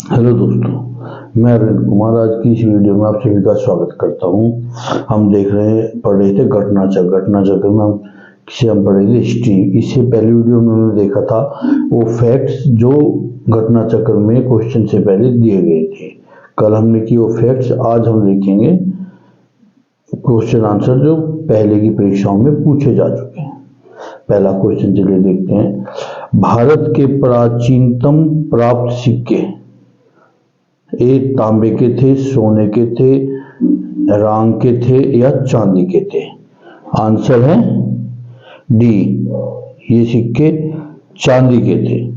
Hello दोस्तों, मैं अरविंद कुमार आज की इस वीडियो में आप सभी का स्वागत करता हूं। हम पढ़ रहे थे घटना चक्र में हम पढ़ रहे थे हिस्ट्री। इससे पहले वीडियो में हमने देखा था वो फैक्ट्स जो घटना चक्र में क्वेश्चन से पहले दिए गए थे। कल हमने किए वो फैक्ट्स, आज हम देखेंगे क्वेश्चन आंसर जो पहले की परीक्षाओं में पूछे जा चुके हैं। पहला क्वेश्चन चलिए देखते हैं। भारत के प्राचीनतम प्राप्त सिक्के ए तांबे के थे, सोने के थे, रांग के थे या चांदी के थे? आंसर है डी, ये सिक्के चांदी के थे।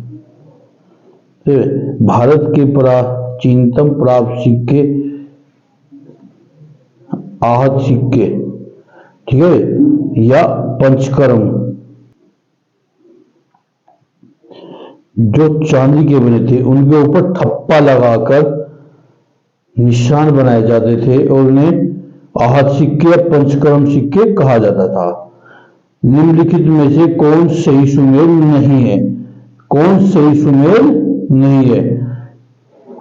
तो भारत के प्राचीनतम प्राप्त सिक्के आहत सिक्के, ठीक है, या पंचकर्म जो चांदी के बने थे उनके ऊपर ठप्पा लगाकर निशान बनाए जाते थे और उन्हें आहत सिक्के या पंचकर्म सिक्के कहा जाता था। निम्नलिखित में से कौन सही सुमेल नहीं है? कौन सही सुमेल नहीं है?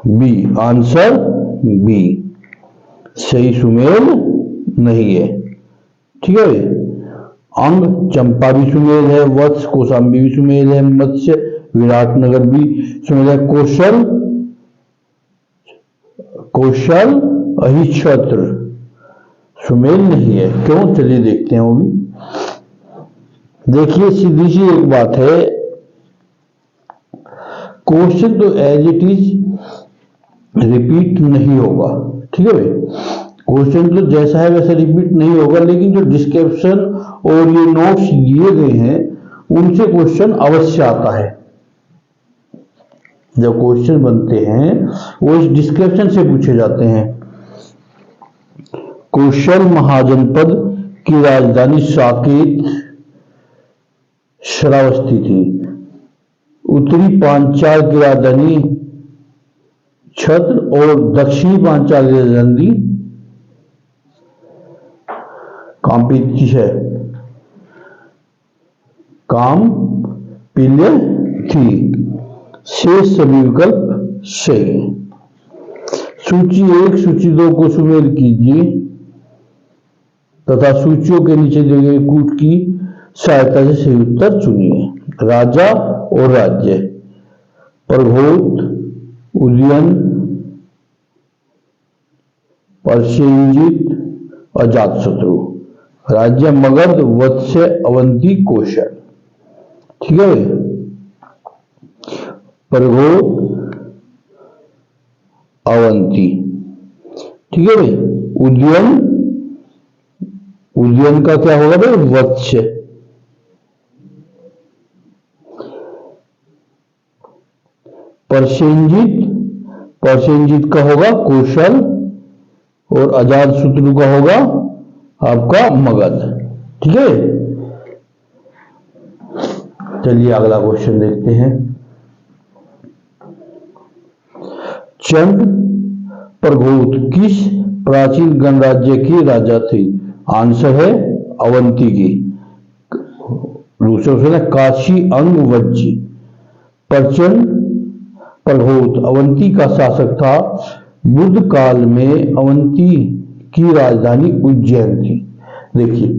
बी, आंसर बी, सही सुमेल नहीं है। ठीक है, अंग चंपा भी सुमेल है, वत्स कौशाम्बी भी सुमेल है, मत्स्य विराटनगर भी सुमेल है, कौशल अहिच्छत्र सुमेल नहीं है। क्यों? चलिए देखते हैं वो भी। देखिए सीधी सी एक बात है, क्वेश्चन तो एज इट इज रिपीट नहीं होगा। ठीक है भाई, क्वेश्चन तो जैसा है वैसा रिपीट नहीं होगा, लेकिन जो डिस्क्रिप्शन और ये नोट्स दिए गए हैं उनसे क्वेश्चन अवश्य आता है। जब क्वेश्चन बनते हैं वो इस डिस्क्रिप्शन से पूछे जाते हैं। कौशल महाजनपद की राजधानी साकेत श्रावस्ती थी। उत्तरी पांचाल की राजधानी छत्र और दक्षिणी पांचाल की राजधानी कामपिल्य थी। शेष सभी विकल्प सही। सूची 1 सूची 2 को सुमेल कीजिए तथा सूचियों के नीचे दिए गए कूट की सहायता से सही उत्तर चुनिए। राजा और राज्य: प्रघोत, उदयन, परसेनजीत, अजातशत्रु। राज्य मगध, वत्स्य, अवंती, कौशल। ठीक है, प्रघोत, अवंती। ठीक है भाई, उदयन का क्या होगा भाई? वत्स्य। परसेनजीत का होगा कौशल और अजातशत्रु का होगा आपका मगध। ठीक है, चलिए अगला क्वेश्चन देखते हैं। चंद प्रघोत किस प्राचीन गणराज्य की राजा थे? आंसर है अवंती की। दूसरा क्वेश्चन है काशी अंग वज्जी। प्रचंड प्रघोत अवंती का शासक था। बुद्ध काल में अवंती की राजधानी उज्जैन थी। देखिए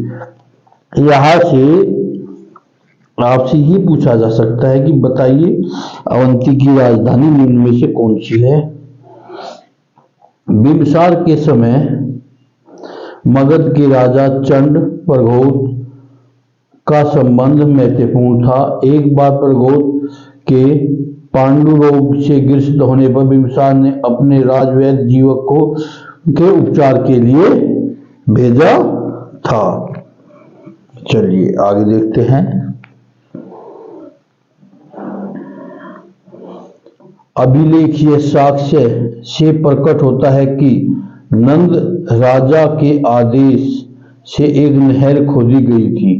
यहां से आपसे ये पूछा जा सकता है कि बताइए अवंती की राजधानी निम्न में से कौन सी है? बिंबिसार के समय मगध के राजा चंड प्रघोत का संबंध महत्वपूर्ण था। एक बार प्रघोत के पांडु रोग से ग्रसित होने पर बिंबिसार ने अपने राजवैद्य जीवक को के उपचार के लिए भेजा था। चलिए आगे देखते हैं। अभिलेखीय साक्ष्य से प्रकट होता है कि नंद राजा के आदेश से एक नहर खोदी गई थी।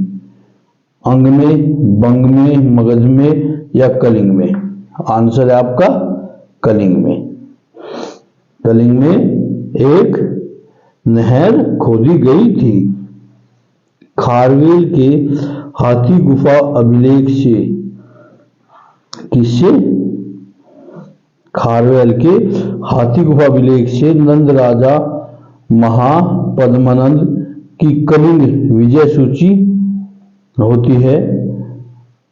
अंग में, बंग में, मगध में या कलिंग में? आंसर है आपका कलिंग में। कलिंग में एक नहर खोदी गई थी। खारवेल के हाथी गुफा अभिलेख से किससे खारवेल के हाथी गुफा विलेख से नंद राजा महापद्मानंद की कलिंग विजय सूची होती है,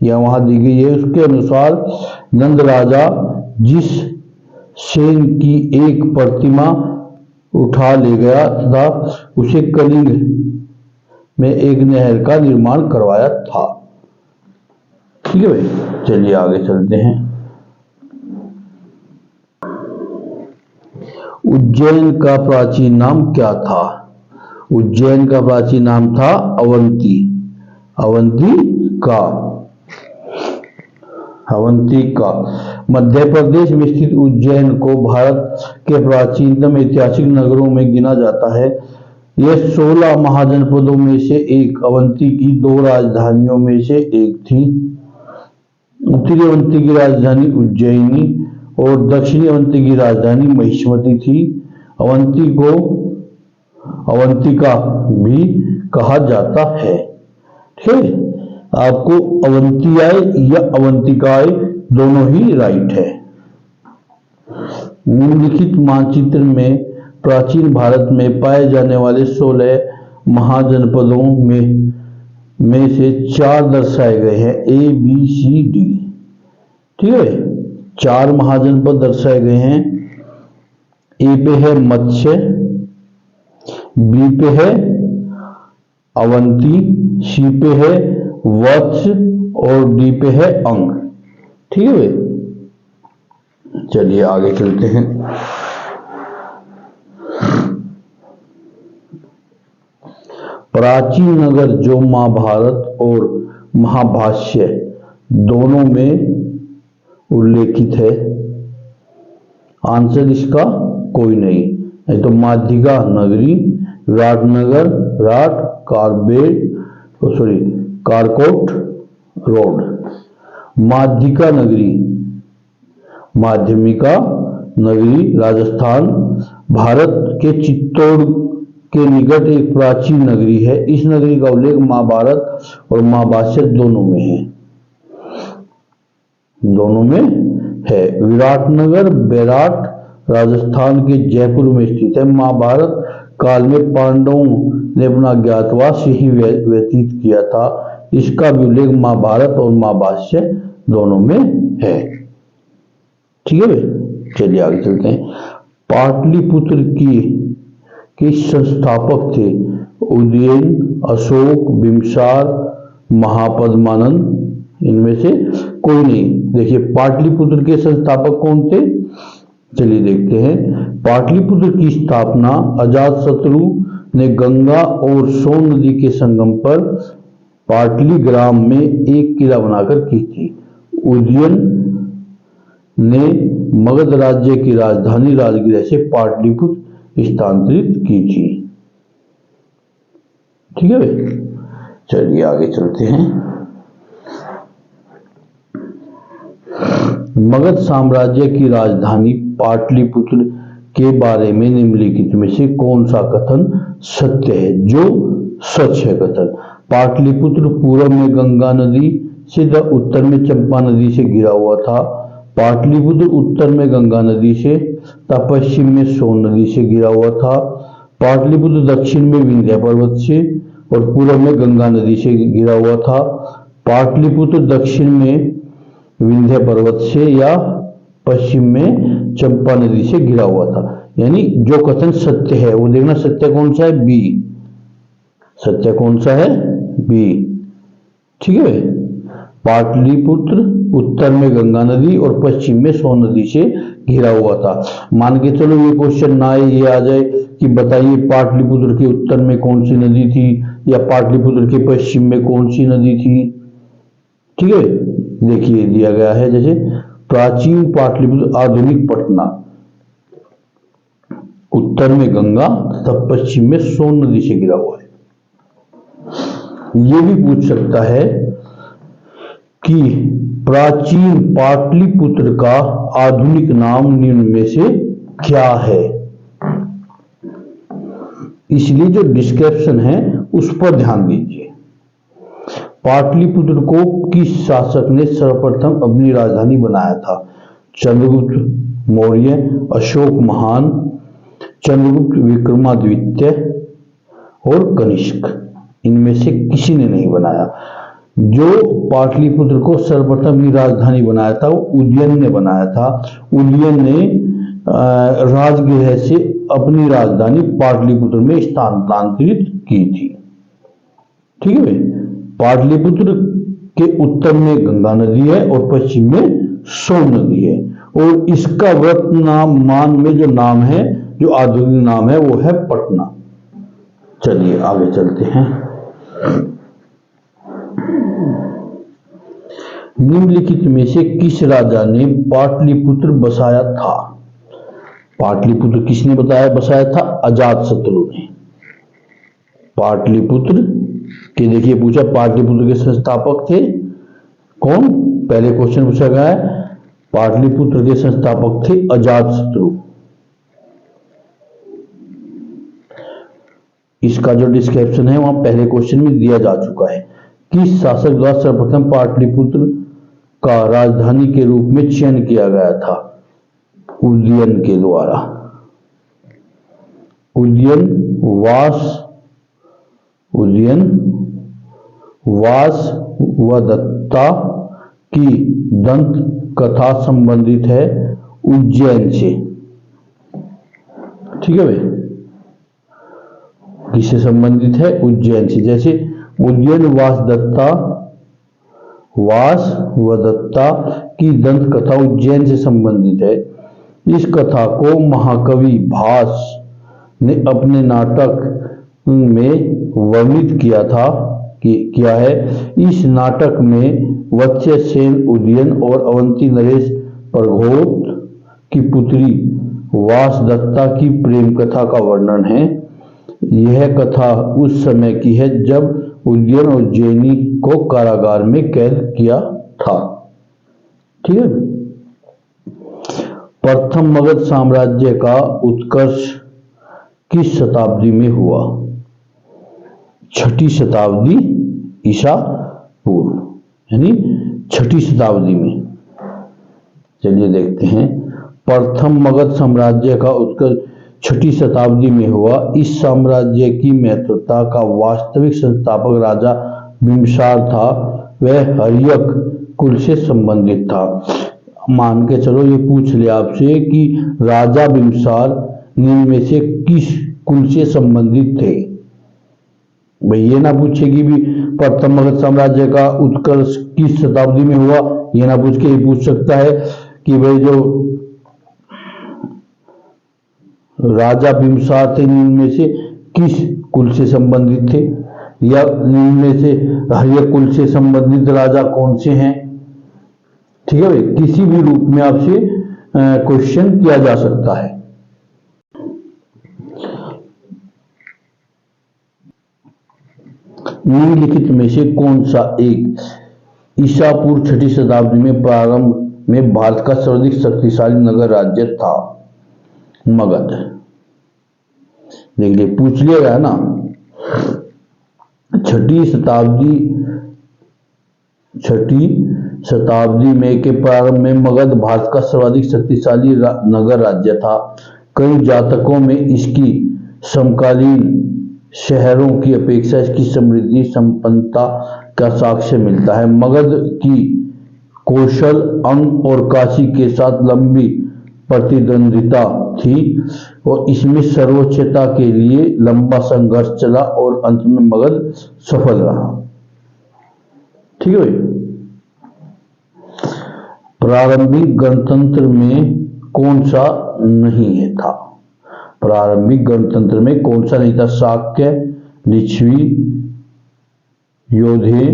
या वहां दी गई है। उसके अनुसार नंद राजा जिस सेन की एक प्रतिमा उठा ले गया था, उसे कलिंग में एक नहर का निर्माण करवाया था। ठीक है भाई, चलिए आगे चलते हैं। उज्जैन का प्राचीन नाम क्या था? उज्जैन का प्राचीन नाम था अवंती। अवंतिका। मध्य प्रदेश में स्थित उज्जैन को भारत के प्राचीनतम ऐतिहासिक नगरों में गिना जाता है। यह 16 महाजनपदों में से एक अवंती की 2 राजधानियों में से एक थी। उत्तरी अवंती की राजधानी उज्जैनी और दक्षिणी अवंती की राजधानी महिष्मती थी। अवंती को अवंतिका भी कहा जाता है। ठीक है, आपको अवंतियाए या अवंतिकाए दोनों ही राइट है। निम्नलिखित मानचित्र में प्राचीन भारत में पाए जाने वाले 16 महाजनपदों में से 4 दर्शाए गए हैं, A, B, C, D। ठीक है, 4 महाजनपद दर्शाए गए हैं। ए पे है मत्स्य, बी पे है अवंती, सी पे है वत्स और डी पे है अंग। ठीक है, चलिए आगे चलते हैं। प्राचीन नगर जो महाभारत और महाभाष्य दोनों में उल्लेखित है। आंसर इसका कोई नहीं है, तो माध्यिका नगरी, विराटनगर, विराट, कारकोट रोड। माध्यिका नगरी, माध्यमिका नगरी राजस्थान, भारत के चित्तौड़ के निकट एक प्राचीन नगरी है। इस नगरी का उल्लेख महाभारत और महाभाष्य दोनों में है। विराटनगर बैराट राजस्थान के जयपुर में स्थित है। महाभारत काल में पांडवों ने अपना ज्ञातवास यही व्यतीत किया था। इसका भी उल्लेख महाभारत और महाभाष्य दोनों में है। ठीक है, चलिए आगे चलते हैं। पाटलिपुत्र के संस्थापक थे उदयन, अशोक, बिंबिसार, महापद्मानंद। इनमें से कोई नहीं। देखिए, पाटलिपुत्र के संस्थापक कौन थे, चलिए देखते हैं। पाटलिपुत्र की स्थापना अजातशत्रु ने गंगा और सोन नदी के संगम पर पाटली ग्राम में एक किला बनाकर की थी। उदयन ने मगध राज्य की राजधानी राजगृह से पाटलिपुत्र स्थानांतरित की थी। ठीक है, चलिए आगे चलते हैं। मगध साम्राज्य की राजधानी पाटलिपुत्र के बारे में निम्नलिखित में से कौन सा कथन सत्य है? जो सच है कथन। पाटलिपुत्र पूर्व में गंगा नदी से तथा उत्तर में चंपा नदी से घिरा हुआ था। पाटलिपुत्र उत्तर में गंगा नदी से तथा पश्चिम में सोन नदी से घिरा हुआ था। पाटलिपुत्र दक्षिण में विंध्य पर्वत से और पूर्व में गंगा नदी से घिरा हुआ था। पाटलिपुत्र दक्षिण में विंध्य पर्वत से या पश्चिम में चंपा नदी से घिरा हुआ था। यानी जो कथन सत्य है वो देखना, सत्य कौन सा है? बी। सत्य कौन सा है? बी। ठीक है, पाटलिपुत्र उत्तर में गंगा नदी और पश्चिम में सोन नदी से घिरा हुआ था। मान के चलो ये क्वेश्चन ना आए, ये आ जाए कि बताइए पाटलिपुत्र के उत्तर में कौन सी नदी थी या पाटलिपुत्र के पश्चिम में कौन सी नदी थी। ठीक है, देखिए दिया गया है जैसे प्राचीन पाटलिपुत्र आधुनिक पटना, उत्तर में गंगा तथा पश्चिम में सोन नदी से घिरा हुआ है। ये भी पूछ सकता है कि प्राचीन पाटलिपुत्र का आधुनिक नाम निम्न में से क्या है। इसलिए जो डिस्क्रिप्शन है उस पर ध्यान दीजिए। पाटलिपुत्र को किस शासक ने सर्वप्रथम अपनी राजधानी बनाया था? चंद्रगुप्त, मौर्य, अशोक महान, चंद्रगुप्त, विक्रमादित्य और कनिष्क। इनमें से किसी ने नहीं बनाया। जो पाटलिपुत्र को सर्वप्रथम की राजधानी बनाया था वो उदयन ने बनाया था। उदयन ने राजगृह से अपनी राजधानी पाटलिपुत्र में स्थानांतरित की थी। ठीक है भाई। पाटलिपुत्र के उत्तर में गंगा नदी है और पश्चिम में सोन नदी है, और इसका वर्तमान में जो नाम है, जो आधुनिक नाम है, वो है पटना। चलिए आगे चलते हैं। निम्नलिखित में से किस राजा ने पाटलिपुत्र बसाया था? पाटलिपुत्र किसने बसाया था? अजातशत्रु ने। पाटलिपुत्र के देखिए पूछा, पाटलिपुत्र के संस्थापक थे कौन? पहले क्वेश्चन पूछा गया है, पाटलिपुत्र के संस्थापक थे अजातशत्रु। इसका जो डिस्क्रिप्शन है वहां पहले क्वेश्चन में दिया जा चुका है। किस शासक द्वारा सर्वप्रथम पाटलिपुत्र का राजधानी के रूप में चयन किया गया था? उदयन के द्वारा। उदयन वासवदत्ता की दंत कथा संबंधित है उज्जैन से। ठीक है भाई, किससे संबंधित है? उज्जैन से। जैसे उज्जैन वासवदत्ता की दंत कथा उज्जैन से संबंधित है। इस कथा को महाकवि भास ने अपने नाटक में वर्णित किया है। इस नाटक में वत्स्यसेन उदयन और अवंती नरेश प्रघोत की पुत्री वासदत्ता की प्रेम कथा का वर्णन है। यह कथा उस समय की है जब उदयन उज्जैनी को कारागार में कैद किया था। ठीक है। प्रथम मगध साम्राज्य का उत्कर्ष किस शताब्दी में हुआ? 6ठी शताब्दी ईसा पूर्व, यानी 6ठी शताब्दी में। चलिए देखते हैं। प्रथम मगध साम्राज्य का उत्कर्ष 6ठी शताब्दी में हुआ। इस साम्राज्य की महत्वता का वास्तविक संस्थापक राजा बिंबिसार था। वह हर्यक कुल से संबंधित था। मान के चलो ये पूछ लिया आपसे कि राजा बिंबिसार निम्न में से किस कुल से संबंधित थे। भाई ये ना पूछे कि भी प्रथम मगध साम्राज्य का उत्कर्ष किस शताब्दी में हुआ, ये ना पूछ के ये पूछ सकता है कि भाई जो राजा बिंबिसार थे निम्न में से किस कुल से संबंधित थे, या निम्न में से हर्यक कुल से संबंधित राजा कौन से हैं। ठीक है भाई, किसी भी रूप में आपसे क्वेश्चन किया जा सकता है। निम्नलिखित में से कौन सा एक ईसा पूर्व 6ठी शताब्दी में प्रारंभ में भारत का सर्वाधिक शक्तिशाली नगर राज्य था? मगध। देख लिए, पूछ लिया गया ना। 6ठी शताब्दी में के प्रारंभ में मगध भारत का सर्वाधिक शक्तिशाली नगर राज्य था। कई जातकों में इसकी समकालीन शहरों की अपेक्षा इसकी समृद्धि संपन्नता का साक्ष्य मिलता है। मगध की कौशल, अंग और काशी के साथ लंबी प्रतिद्वंदिता थी और इसमें सर्वोच्चता के लिए लंबा संघर्ष चला और अंत में मगध सफल रहा। ठीक है भाई। प्रारंभिक गणतंत्र में कौन सा नहीं है था? प्रारंभिक गणतंत्र में कौन सा नहीं था? शाक्य, लिच्छवी, योधे,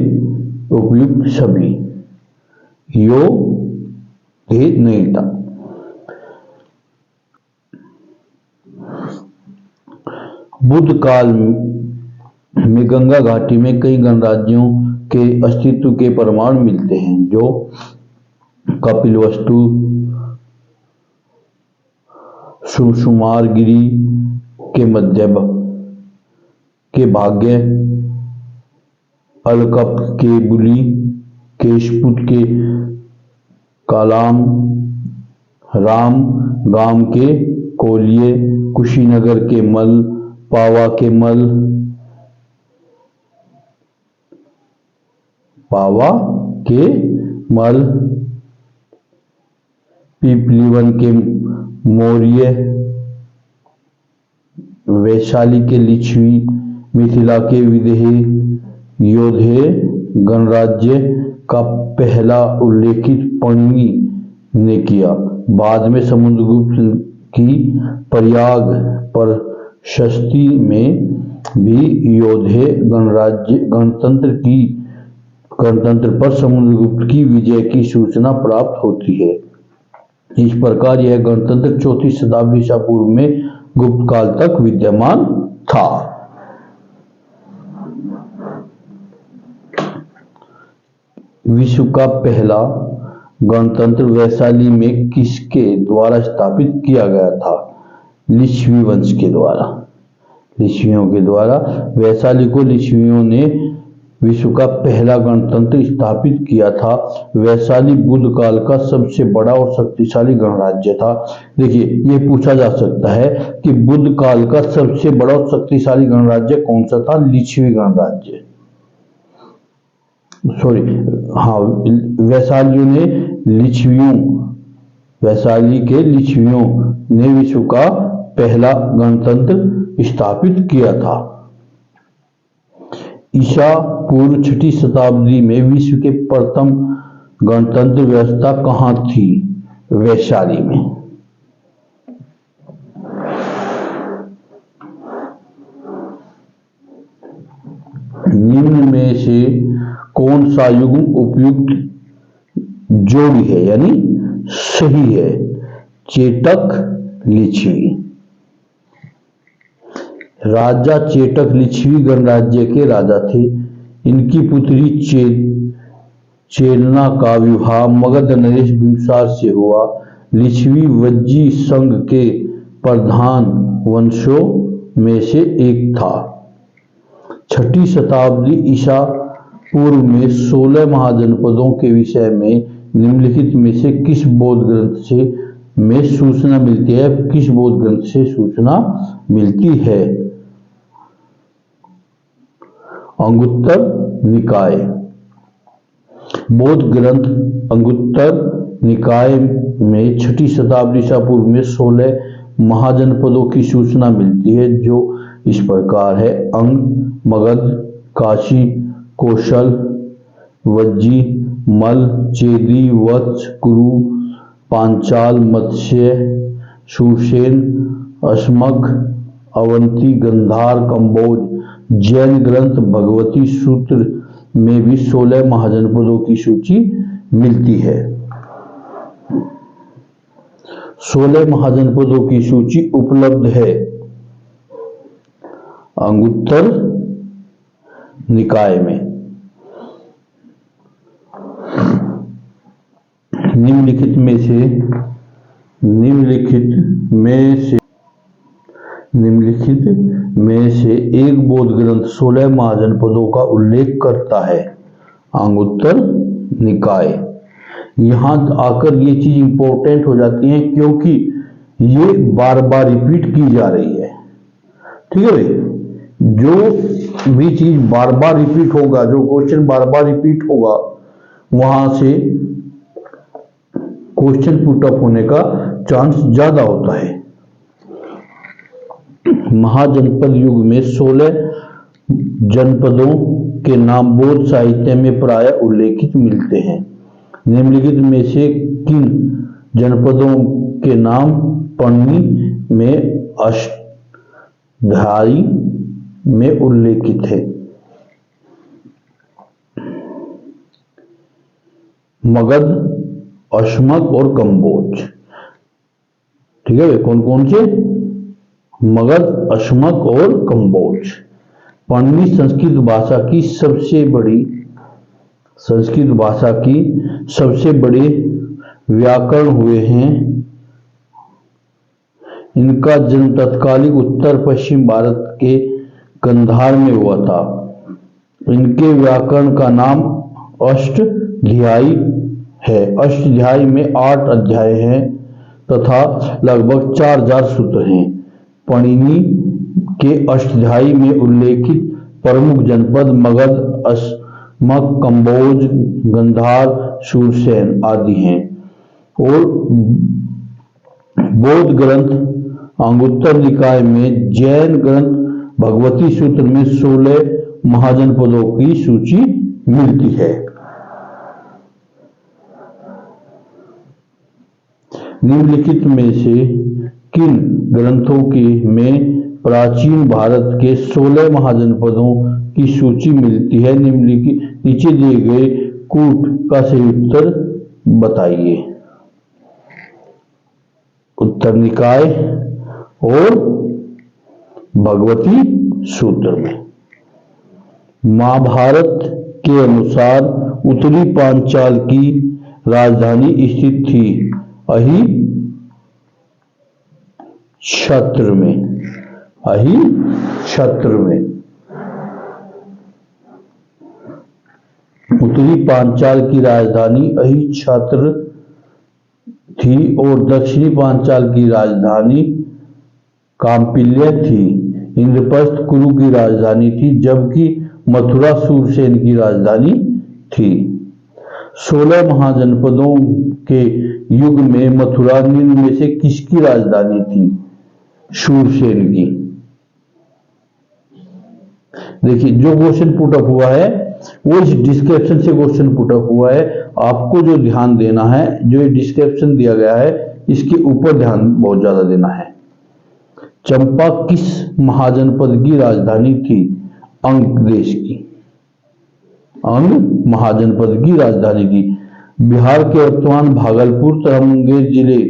उपयुक्त, सभी। योधे नहीं था। बुद्ध काल में गंगा घाटी में कई गणराज्यों के अस्तित्व के प्रमाण मिलते हैं, जो कपिलवस्तु, सुषुमारगिरी के मध्य के भाग्य, अलकप के बुली, केशपुट के कालाम, राम गाम के कोलिये, कुशीनगर के मल, पावा के मल, पावा के मल, पीपलीवन के मौर्य, वैशाली के लिच्छवी, मिथिला के विदेही, योधे गणराज्य का पहला उल्लेखित पन्नी ने किया। बाद में समुद्रगुप्त की प्रयाग प्रशस्ति में भी योधे गणतंत्र पर समुद्रगुप्त की विजय की सूचना प्राप्त होती है। इस प्रकार यह गणतंत्र 4वीं शताब्दी ईसा पूर्व में गुप्त काल तक विद्यमान था। विश्व का पहला गणतंत्र वैशाली में किसके द्वारा स्थापित किया गया था? लिच्छवी वंश के द्वारा, लिच्छवियों के द्वारा। वैशाली को लिच्छवियों ने विश्व का पहला गणतंत्र स्थापित किया था। वैशाली बुद्ध काल का सबसे बड़ा और शक्तिशाली गणराज्य था। देखिए, यह पूछा जा सकता है कि बुद्ध काल का सबसे बड़ा और शक्तिशाली गणराज्य कौन सा था? लिच्छवी गणराज्य, वैशाली के लिच्छवियों ने विश्व का पहला गणतंत्र स्थापित किया था। ईसा पूर्व 6वीं शताब्दी में विश्व के प्रथम गणतंत्र व्यवस्था कहाँ थी? वैशाली में। निम्न में से कौन सा युग्म उपयुक्त जोड़ी है, यानी सही है? चेटक लिच्छवी। राजा चेटक लिच्छवी गणराज्य के राजा थे। इनकी पुत्री चेलना का विवाह मगध नरेश बिंबिसार से हुआ। लिच्छवी वज्जी संघ के प्रधान वंशों में से एक था। 6वीं शताब्दी ईसा पूर्व में 16 महाजनपदों के विषय में निम्नलिखित में से किस बौद्ध ग्रंथ में सूचना मिलती है? किस बौद्ध ग्रंथ से सूचना मिलती है? अंगुत्तर निकाय। बौद्ध ग्रंथ अंगुत्तर निकाय में 6वीं शताब्दी ईसा पूर्व में 16 महाजनपदों की सूचना मिलती है, जो इस प्रकार है: अंग, मगध, काशी, कौशल, वज्जी, मल, चेदी, वत्स, कुरु, पांचाल, मत्स्य, सुसेन, अस्मक, अवंती, गंधार, कंबोज। जैन ग्रंथ भगवती सूत्र में भी 16 महाजनपदों की सूची मिलती है। 16 महाजनपदों की सूची उपलब्ध है अंगुत्तर निकाय में। निम्नलिखित में से एक बौद्ध ग्रंथ 16 महाजनपदों का उल्लेख करता है। अंगुत्तर निकाय। यहां आकर ये चीज इंपॉर्टेंट हो जाती है, क्योंकि ये बार बार रिपीट की जा रही है। ठीक है भाई, जो भी चीज बार बार रिपीट होगा, जो क्वेश्चन बार बार रिपीट होगा, वहां से क्वेश्चन पुट अप होने का चांस ज्यादा होता है। महाजनपद युग में 16 जनपदों के नाम बौद्ध साहित्य में प्राय उल्लेखित मिलते हैं। निम्नलिखित में से किन जनपदों के नाम पन्नी में अष्टाध्यायी में उल्लेखित है? मगध, अस्मक और कंबोज। ठीक है, कौन कौन से? मगध, अस्मक और कंबोज। पन्नी संस्कृत भाषा की सबसे बड़े व्याकरण हुए हैं। इनका जन्म तत्कालीन उत्तर पश्चिम भारत के कंधार में हुआ था। इनके व्याकरण का नाम अष्टाध्यायी है। अष्टाध्यायी में 8 अध्याय हैं। तथा लगभग 4000 सूत्र हैं। पाणिनि के अष्टाध्यायी में उल्लेखित प्रमुख जनपद मगध, अश्मक, कंबोज, गंधार, शूरसेन आदि हैं। और बौद्ध ग्रंथ अंगुत्तर निकाय में जैन ग्रंथ भगवती सूत्र में 16 महाजनपदों की सूची मिलती है। निम्नलिखित में से किन ग्रंथों की में प्राचीन भारत के 16 महाजनपदों की सूची मिलती है? निम्नलिखित नीचे दिए गए कूट का सही उत्तर बताइए। उत्तर निकाय और भगवती सूत्र में। महाभारत के अनुसार उत्तरी पांचाल की राजधानी स्थित थी अहि क्षेत्र में। अहि क्षेत्र में उत्तरी पांचाल की राजधानी अहि क्षेत्र थी और दक्षिणी पांचाल की राजधानी काम्पिल्य थी। इंद्रप्रस्थ कुरु की राजधानी थी, जबकि मथुरा शूरसेन की राजधानी थी। 16 महाजनपदों के युग में मथुरा निम्न में से किसकी राजधानी थी? शूरसेन की। देखिए, जो क्वेश्चन पुट अप हुआ है वो इस डिस्क्रिप्शन से क्वेश्चन पुट अप हुआ है। आपको जो ध्यान देना है, जो ये डिस्क्रिप्शन दिया गया है, इसके ऊपर ध्यान बहुत ज्यादा देना है। चंपा किस महाजनपद की राजधानी थी? अंग देश की। अंग महाजनपद की राजधानी थी। बिहार के वर्तमान भागलपुर तथा मुंगेर जिले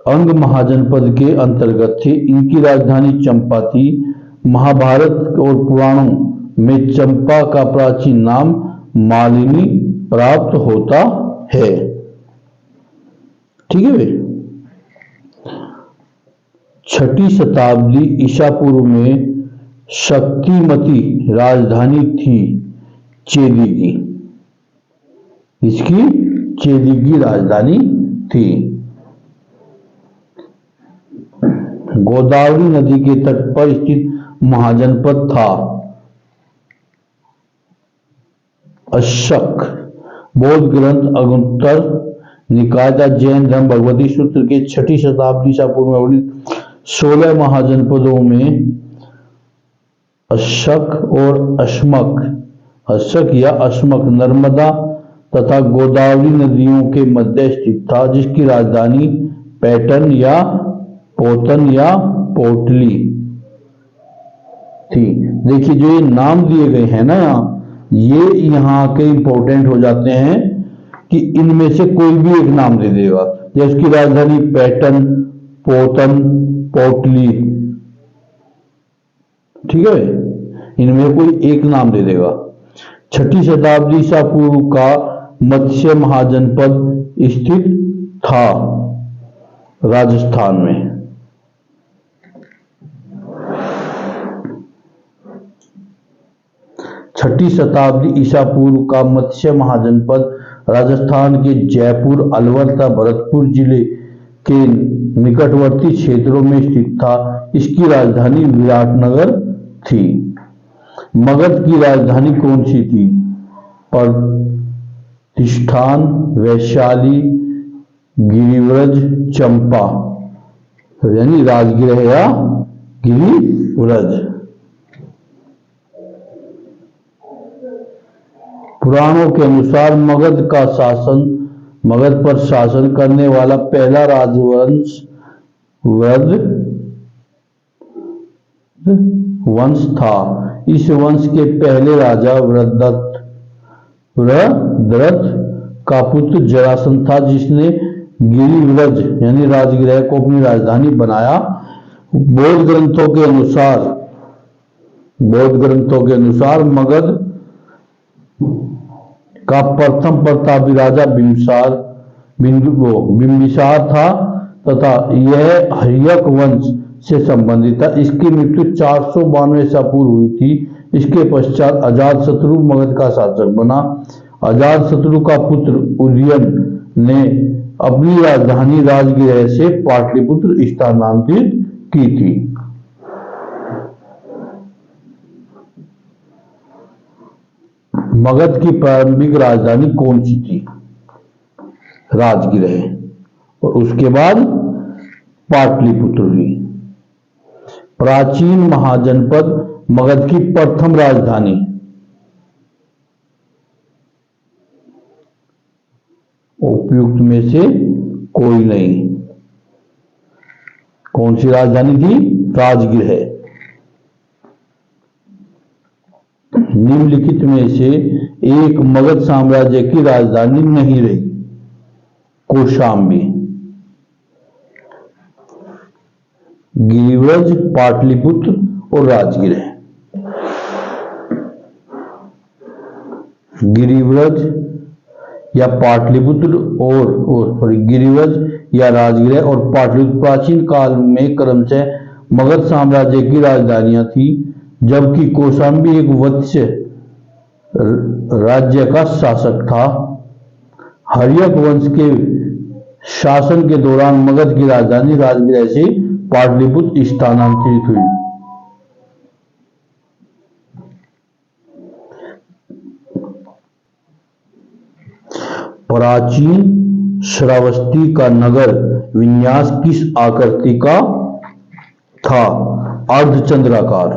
अंग महाजनपद के अंतर्गत थे। इनकी राजधानी चंपा थी। महाभारत और पुराणों में चंपा का प्राचीन नाम मालिनी प्राप्त होता है। ठीक है भाई। 6ठी शताब्दी ईसा पूर्व में शक्तिमती राजधानी थी चेदी की। इसकी चेदी की राजधानी थी। गोदावरी नदी के तट पर स्थित महाजनपद था अशक। बौद्ध ग्रंथ अंगुत्तर निकाय तथा जैन धर्म भगवती सूत्र के 6ठी शताब्दी ईसा पूर्व में वर्णित 16 महाजनपदों में अशक और अश्मक, अशक या अश्मक नर्मदा तथा गोदावरी नदियों के मध्य स्थित था, जिसकी राजधानी पैटर्न या पोतन या पोटली थी। देखिए, जो ये नाम दिए गए हैं ना, ये यहाँ के इंपॉर्टेंट हो जाते हैं कि इनमें से कोई भी एक नाम दे देगा। जैसे उसकी राजधानी पैटर्न, पोतन, पोटली, ठीक है, इनमें कोई एक नाम दे देगा। 6ठी शताब्दी ईसा पूर्व का मत्स्य महाजनपद स्थित था राजस्थान में। छठी शताब्दी ईसा पूर्व का मत्स्य महाजनपद राजस्थान के जयपुर, अलवर तथा भरतपुर जिले के निकटवर्ती क्षेत्रों में स्थित था। इसकी राजधानी विराटनगर थी। मगध की राजधानी कौन सी थी? प्रतिष्ठान, वैशाली, गिरिव्रज, चंपा, यानी राजगृह या गिरिव्रज। पुराणों के अनुसार मगध पर शासन करने वाला पहला राजवंश वंश था। इस वंश के पहले राजा वृद्धरथ का पुत्र जरासंध था, जिसने गिरिव्रज यानी राजगृह को अपनी राजधानी बनाया। बौद्ध ग्रंथों के अनुसार मगध का प्रथम प्रतापी राजा बिंबिसार था तथा यह हर्यक वंश से संबंधित था। इसकी मृत्यु 492 ईसा पूर्व हुई थी। इसके पश्चात अजातशत्रु मगध का शासक बना। अजातशत्रु का पुत्र उदयन ने अपनी राजधानी राजगृह से पाटलिपुत्र स्थानांतरित की थी। मगध की प्रारंभिक राजधानी कौन सी थी? राजगृह। और उसके बाद पाटलिपुत्र हुई। प्राचीन महाजनपद मगध की प्रथम राजधानी? उपयुक्त में से कोई नहीं। कौन सी राजधानी थी? राजगृह। निम्नलिखित में से एक मगध साम्राज्य की राजधानी नहीं रही। कौशांबी, गिरिव्रज, पाटलिपुत्र और राजगृह। गिरिव्रज या पाटलिपुत्र और गिरिव्रज या राजगृह और पाटलिपुत्र प्राचीन काल में क्रमशः मगध साम्राज्य की राजधानियां थी, जबकि कौशांबी एक वत्स्य राज्य का शासक था। हर्यक वंश के शासन के दौरान मगध की राजधानी राजगृह से पाटलिपुत्र स्थानांतरित हुई। प्राचीन श्रावस्ती का नगर विन्यास किस आकृति का था? अर्धचंद्राकार।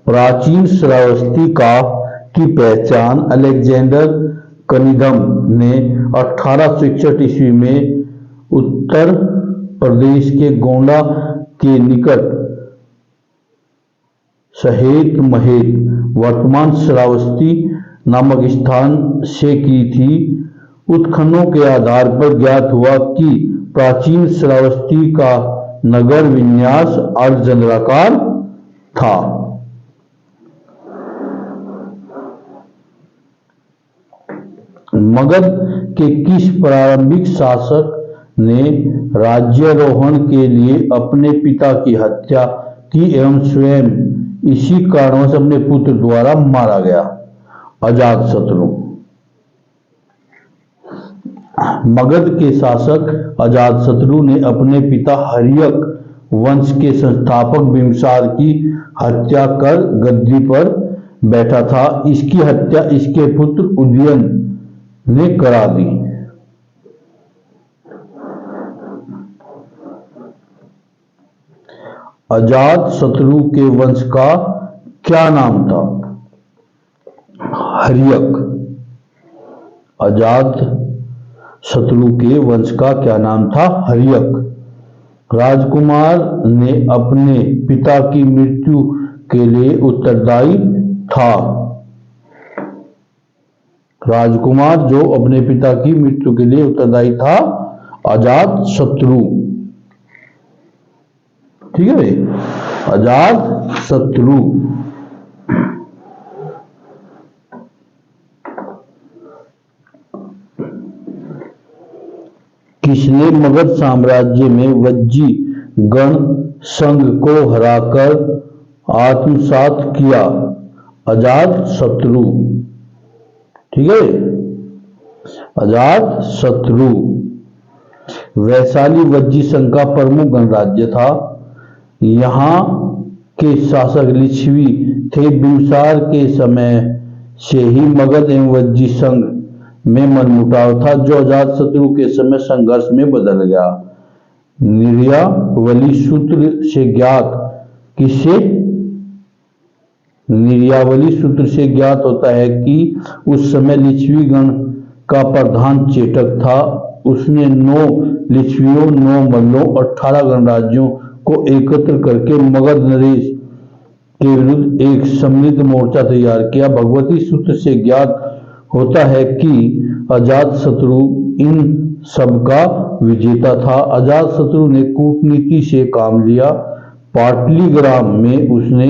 प्राचीन श्रावस्ती की पहचान अलेक्जेंडर कनिंघम ने 1861 ईस्वी में उत्तर प्रदेश के गोंडा के निकट सहेत महेत वर्तमान श्रावस्ती नामक स्थान से की थी। उत्खननों के आधार पर ज्ञात हुआ कि प्राचीन श्रावस्ती का नगर विन्यास अर्धचंद्राकार था। मगध के किस प्रारंभिक शासक ने राज्यारोहण के लिए अपने पिता की हत्या की एवं स्वयं इसी कारणवश अपने पुत्र द्वारा मारा गया? अजातशत्रु। मगध के शासक अजातशत्रु ने अपने पिता हर्यक वंश के संस्थापक बिंबिसार की हत्या कर गद्दी पर बैठा था। इसकी हत्या इसके पुत्र उदयन ने करा दी। अजातशत्रु के वंश का क्या नाम था? हर्यक। अजातशत्रु के वंश का क्या नाम था? हर्यक। राजकुमार ने अपने पिता की मृत्यु के लिए उत्तरदायी था। राजकुमार जो अपने पिता की मृत्यु के लिए उत्तरदायी था, अजातशत्रु। ठीक है भाई, अजातशत्रु। किसने मगध साम्राज्य में वज्जी गण संघ को हराकर आत्मसात किया? अजातशत्रु। ठीक है, अजातशत्रु। वैशाली वज्जी संघ का प्रमुख गणराज्य था। यहाँ के शासक लिच्छवी थे। बिंबिसार के समय से ही मगध एवं वज्जी संघ में मनमुटाव था, जो अजातशत्रु के समय संघर्ष में बदल गया। निर्यावली सूत्र से ज्ञात किससे? निर्यावली सूत्र से ज्ञात होता है कि उस समय लिच्छवी गण का प्रधान चेटक था। उसने 9 लिच्छवियों, 9 मल्लों, 18 गणराज्यों को एकत्र करके मगध नरेश के विरुद्ध एक सम्मिलित मोर्चा तैयार किया। भगवती सूत्र से ज्ञात होता है कि अजातशत्रु इन सबका विजेता था। अजातशत्रु ने कूटनीति से काम लिया। पाटलीग्राम में उसने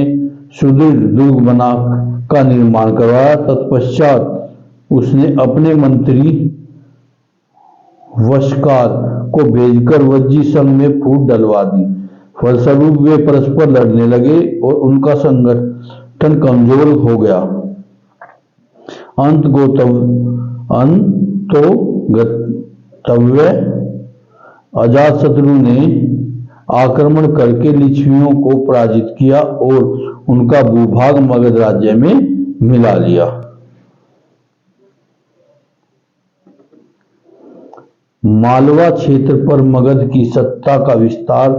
सुदृढ़ दुर्ग का निर्माण करवाया। तत्पश्चात उसने अपने मंत्री वशकार को भेजकर वज्जी संघ में फूट डलवा दी। फलस्वरूप वे परस्पर लड़ने लगे और उनका संगठन कमजोर हो गया। गंतव्य अजातशत्रु ने आक्रमण करके लिच्छवियों को पराजित किया और उनका भूभाग मगध राज्य में मिला लिया। मालवा क्षेत्र पर मगध की सत्ता का विस्तार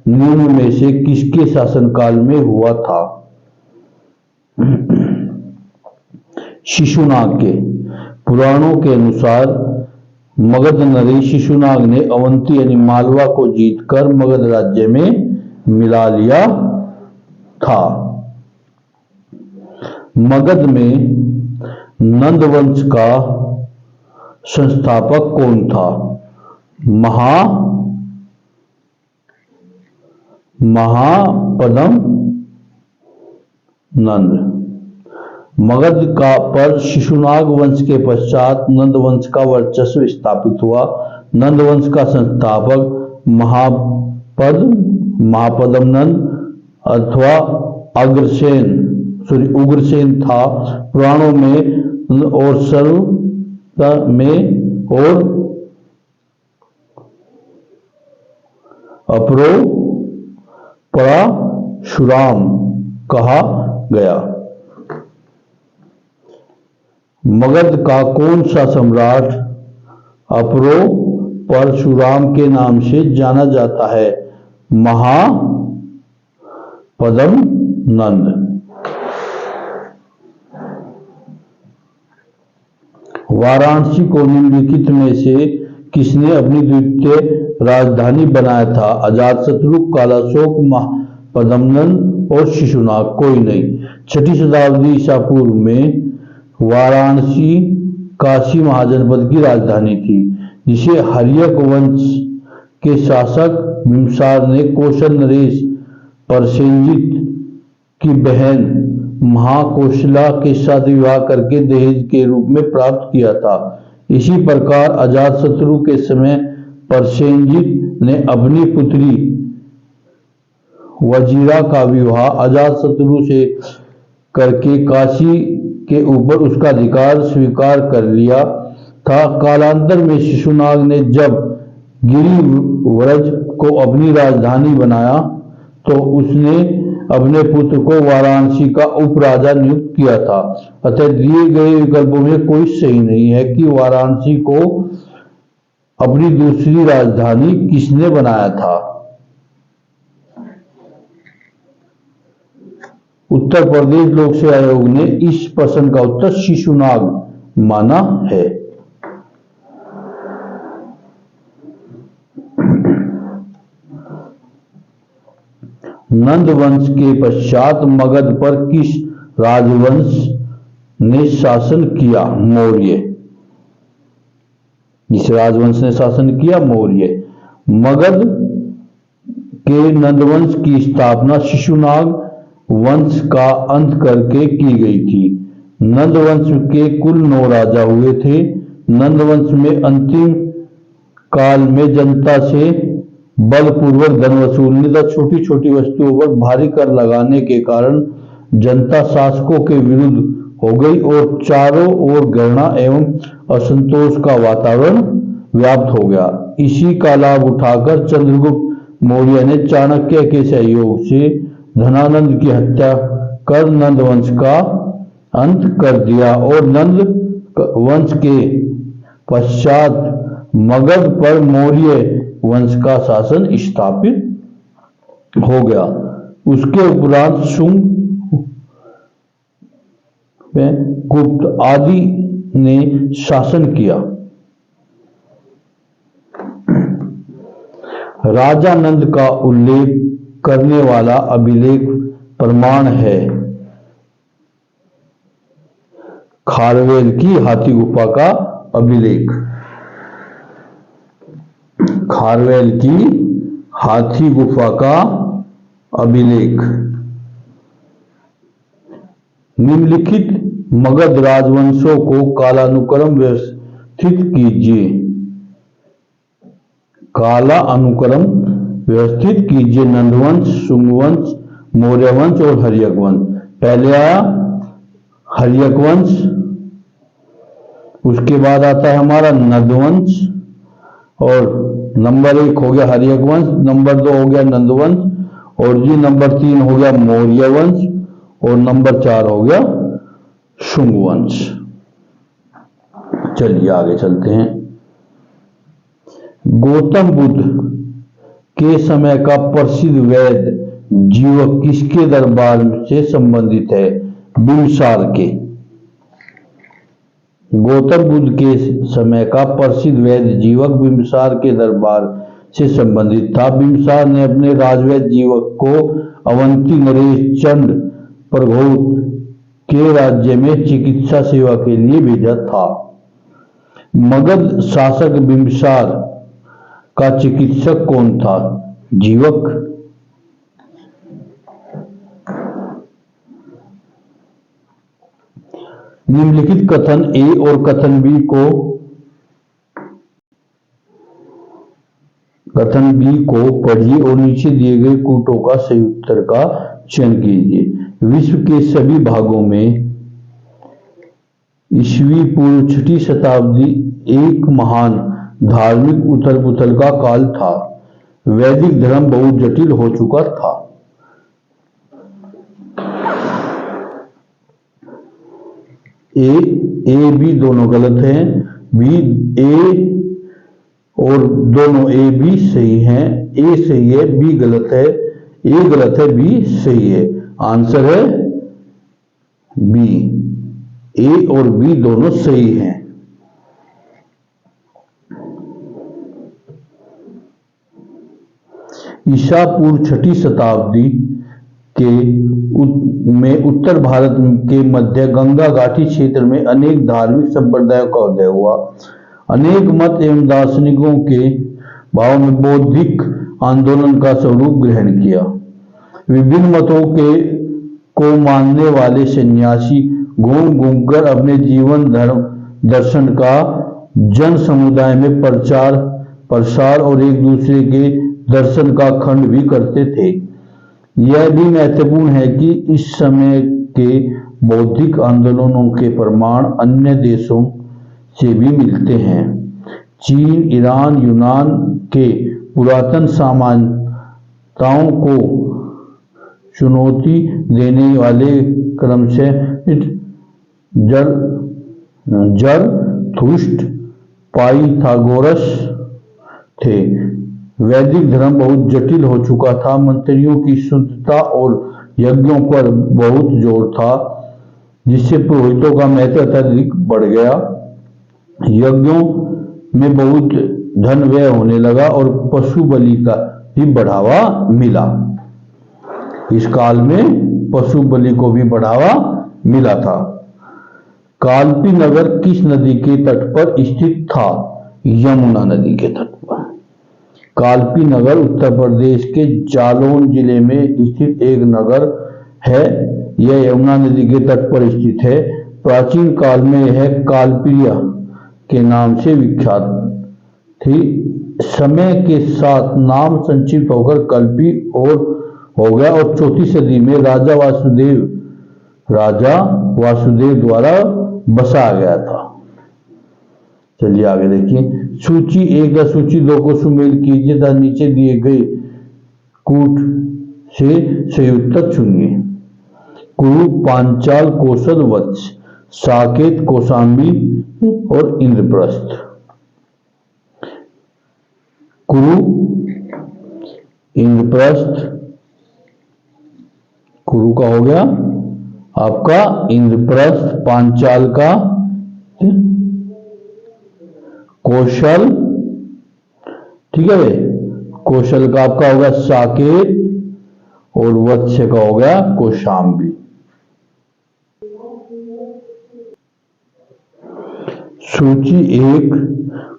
निम्न में से किसके शासनकाल में हुआ था? शिशुनाग के। पुराणों के अनुसार मगध नरेश शिशुनाग ने अवंती यानी मालवा को जीतकर मगध राज्य में मिला लिया था। मगध में नंद वंश का संस्थापक कौन था? महापद्म नंद। मगध का पर शिशुनाग वंश के पश्चात नंद वंश का वर्चस्व स्थापित हुआ। नंद वंश का संस्थापक महापद्म नंद अथवा उग्रसेन था। पुराणों में और सर्व में और अपरो परशुराम कहा गया। मगध का कौन सा सम्राट अपरो परशुराम के नाम से जाना जाता है? महापद्म नंद। वाराणसी को निम्नलिखित में से किसने अपनी द्वितीय राजधानी बनाया था? अजातशत्रु, कालाशोक, महापद्म नंद और शिशुनाग। कोई नहीं। 6ठी शताब्दी ईसा पूर्व में वाराणसी काशी महाजनपद की राजधानी थी, जिसे हर्यक वंश के शासक बिंबिसार ने कौशल नरेश प्रसेनजित की बहन महाकौशला के साथ विवाह करके दहेज के रूप में प्राप्त किया था। इसी प्रकार अजातशत्रु के समय प्रसेनजित ने अपनी पुत्री वजीरा का विवाह अजातशत्रु से करके काशी के ऊपर उसका अधिकार स्वीकार कर लिया था। कालांतर में शिशुनाग ने जब गिरिव्रज को अपनी राजधानी बनाया तो उसने अपने पुत्र को वाराणसी का उपराजा नियुक्त किया था। अतः दिए गए विकल्पों में कोई सही नहीं है कि वाराणसी को अपनी दूसरी राजधानी किसने बनाया था? उत्तर प्रदेश लोक सेवा आयोग ने इस प्रश्न का उत्तर शिशुनाग माना है। नंद वंश के पश्चात मगध पर किस राजवंश ने शासन किया? मौर्य। जिस राजवंश ने शासन किया? मौर्य। मगध के नंदवंश की स्थापना शिशुनाग वंश का अंत करके की गई थी। नंद वंश के कुल 9 राजा हुए थे। नंद वंश में अंतिम काल में जनता से बलपूर्वक धन वसूलने तथा छोटी छोटी वस्तुओं पर भारी कर लगाने के कारण जनता शासकों के विरुद्ध हो गई और चारों ओर घृणा एवं असंतोष का वातावरण व्याप्त हो गया। इसी का लाभ उठाकर चंद्रगुप्त मौर्य ने चाणक्य के सहयोग से धनानंद की हत्या कर नंद वंश का अंत कर दिया और नंद वंश के पश्चात मगध पर मौर्य वंश का शासन स्थापित हो गया। उसके उपरांत शुंग, गुप्त आदि ने शासन किया। राजा नंद का उल्लेख करने वाला अभिलेख प्रमाण है खारवेल की हाथी गुफा का अभिलेख। खारवेल की हाथी गुफा का अभिलेख। निम्नलिखित मगध राजवंशों को कालानुक्रम व्यवस्थित कीजिए। काला अनुक्रम व्यवस्थित कीजिए। नंदवंश, शुंगवंश, मौर्य वंश और हर्यक वंश। पहले आया हर्यक वंश, उसके बाद आता है हमारा नंदवंश, और नंबर 1 हो गया हर्यक वंश, नंबर 2 हो गया नंदवंश, और जी नंबर 3 हो गया मौर्य वंश, और नंबर 4 हो गया शुंग वंश। चलिए आगे चलते हैं। गौतम बुद्ध के समय का प्रसिद्ध वैद्य जीवक किसके दरबार से संबंधित है? बिम्बसार के। गौतम बुद्ध के समय का प्रसिद्ध वैद्य जीवक बिम्बसार के दरबार से संबंधित था। बिम्बसार ने अपने राजवैद्य जीवक को अवंती नरेश चंद प्रघोत के राज्य में चिकित्सा सेवा के लिए भेजा था। मगध शासक बिम्बसार का चिकित्सक कौन था? जीवक। निम्नलिखित कथन ए और कथन बी को पढ़िए और नीचे दिए गए कूटों का सही उत्तर का चयन कीजिए। विश्व के सभी भागों में ईस्वी पूर्व 6ठी शताब्दी एक महान धार्मिक उथल पुथल का काल था। वैदिक धर्म बहुत जटिल हो चुका था। ए बी दोनों गलत हैं, बी ए और दोनों ए बी सही हैं। ए सही है, बी गलत है, ए गलत है, बी सही है। आंसर है बी, ए और बी दोनों सही हैं। ईसा पूर्व 6ठी शताब्दी में उत्तर भारत के मध्य गंगा घाटी क्षेत्र में अनेक धार्मिक संप्रदायों का उदय हुआ। अनेक मत एवं दार्शनिकों के भाव में बौद्धिक आंदोलन का स्वरूप ग्रहण किया। विभिन्न मतों को मानने वाले सन्यासी घूम घूमकर अपने जीवन धर्म दर्शन का जन समुदाय में प्रचार प्रसार और एक दूसरे के दर्शन का खंड भी करते थे। यह भी महत्वपूर्ण है कि इस समय के बौद्धिक आंदोलनों के प्रमाण अन्य देशों से भी मिलते हैं। चीन, ईरान, यूनान के पुरातन सामान्यताओं को चुनौती देने वाले क्रमशः जरथुस्ट्र, पाइथागोरस थे। वैदिक धर्म बहुत जटिल हो चुका था। मंत्रियों की शुद्धता और यज्ञों पर बहुत जोर था, जिससे पुरोहितों का महत्व अत्यधिक बढ़ गया। यज्ञों में बहुत धन व्यय होने लगा और पशु बलि का भी बढ़ावा मिला। इस काल में पशु बलि को भी बढ़ावा मिला था। कालपी नगर किस नदी के तट पर स्थित था? यमुना नदी के तट पर। कालपी नगर उत्तर प्रदेश के जालौन जिले में स्थित एक नगर है। यह यमुना नदी के तट पर स्थित है। प्राचीन काल में यह कालप्रिया के नाम से विख्यात थी। समय के साथ नाम संक्षिप्त होकर कल्पी और हो गया और 4वीं सदी में राजा वासुदेव द्वारा बसाया गया था। चलिए आगे देखिए। सूची 1 या सूची 2 को सुमेल कीजिए तथा नीचे दिए गए कूट से सही उत्तर चुनिए। कुरु, पांचाल, कौशल, वत्स, साकेत, कौशांबी और इंद्रप्रस्थ। कुरु, इंद्रप्रस्थ, कुरु का हो गया आपका इंद्रप्रस्थ, पांचाल का कौशल, ठीक है, कौशल का आपका होगा साकेत और वत्स का हो गया कौशांबी। सूची 1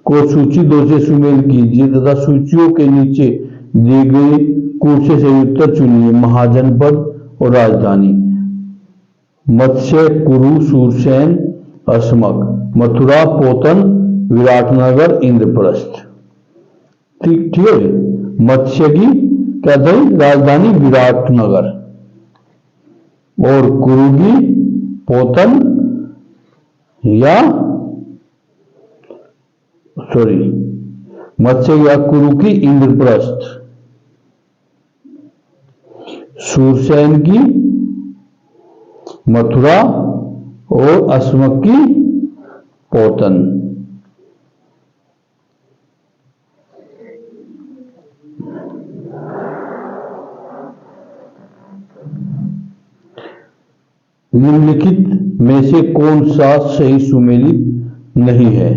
को सूची 2 से सुमेल कीजिए तथा सूचियों के नीचे दिए गए कूट से सही उत्तर चुनिए। महाजनपद और राजधानी। मत्स्य, कुरु, सूरसेन, अस्मक, मथुरा, पोतन, विराटनगर, इंद्रप्रस्थ। ठीक है। मत्स्य की क्या थी? राजधानी विराटनगर और कुरु की पोतन या सॉरी, मत्स्य या कुरु की इंद्रप्रस्थ, सूरसेन की मथुरा और अश्वक की पोतन। निम्नलिखित में से कौन सा सही सुमेलित नहीं है?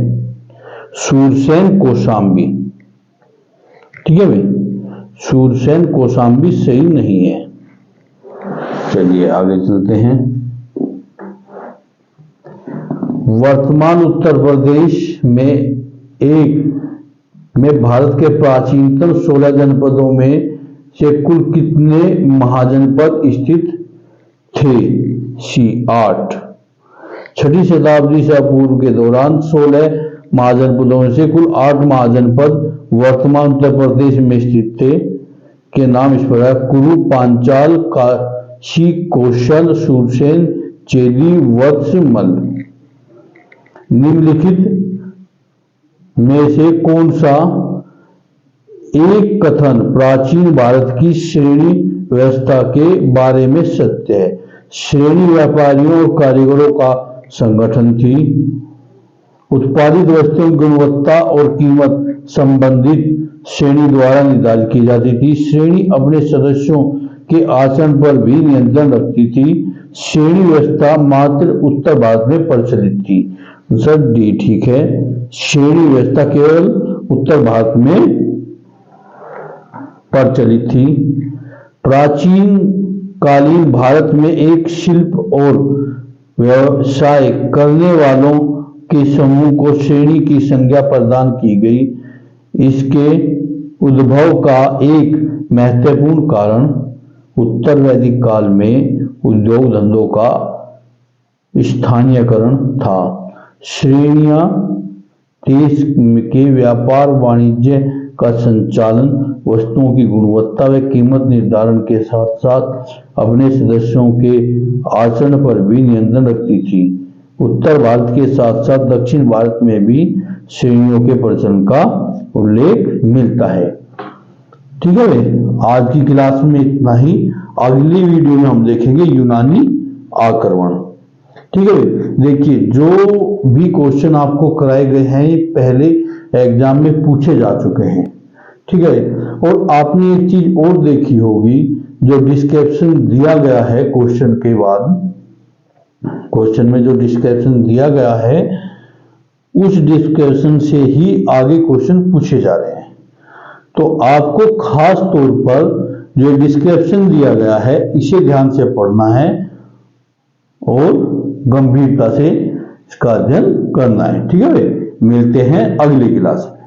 सूरसेन कौशांबी। ठीक है भाई, सूरसेन कौशांबी सही नहीं है। चलिए आगे चलते हैं। वर्तमान उत्तर प्रदेश में भारत के प्राचीनतम 16 जनपदों में से कुल कितने महाजनपद स्थित थे? सी 8। 6वीं शताब्दी से पूर्व के दौरान 16 महाजनपदों में से कुल 8 महाजनपद वर्तमान उत्तर प्रदेश में स्थित थे, के नाम इस प्रकार: कुरु, पांचाल, काशी, कौशल, सूरसेन, चेदी, वत्स, मल्ल। निम्नलिखित में से कौन सा एक कथन प्राचीन भारत की श्रेणी व्यवस्था के बारे में सत्य है? श्रेणी व्यापारियों और कारीगरों का संगठन थी। उत्पादित वस्तुओं की गुणवत्ता और कीमत संबंधित श्रेणी द्वारा निर्धारित की जाती थी। श्रेणी अपने सदस्यों के आचरण पर भी नियंत्रण रखती थी। श्रेणी व्यवस्था मात्र उत्तर भारत में प्रचलित थी। आंसर डी ठीक है, श्रेणी व्यवस्था केवल उत्तर भारत में प्रचलित थी। प्राचीन कालीन भारत में एक शिल्प और व्यवसाय करने वालों के समूह को श्रेणी की संज्ञा प्रदान की गई। इसके उद्भव का एक महत्वपूर्ण कारण उत्तर वैदिक काल में उद्योग धंधों का स्थानीयकरण था। श्रेणियां देश के व्यापार वाणिज्य का संचालन, वस्तुओं की गुणवत्ता व कीमत निर्धारण के साथ साथ अपने सदस्यों के आचरण पर भी नियंत्रण रखती थी। उत्तर भारत के साथ साथ दक्षिण भारत में भी श्रेणियों के प्रचलन का उल्लेख मिलता है। ठीक है, आज की क्लास में इतना ही। अगली वीडियो में हम देखेंगे यूनानी आक्रमण। ठीक है, देखिए जो भी क्वेश्चन आपको कराए गए हैं ये पहले एग्जाम में पूछे जा चुके हैं। ठीक है, और आपने एक चीज और देखी होगी, जो डिस्क्रिप्शन दिया गया है क्वेश्चन के बाद, क्वेश्चन में जो डिस्क्रिप्शन दिया गया है उस डिस्क्रिप्शन से ही आगे क्वेश्चन पूछे जा रहे हैं। तो आपको खास तौर पर जो डिस्क्रिप्शन दिया गया है इसे ध्यान से पढ़ना है और गंभीरता से इसका अध्ययन करना है। ठीक है, मिलते हैं अगली क्लास में।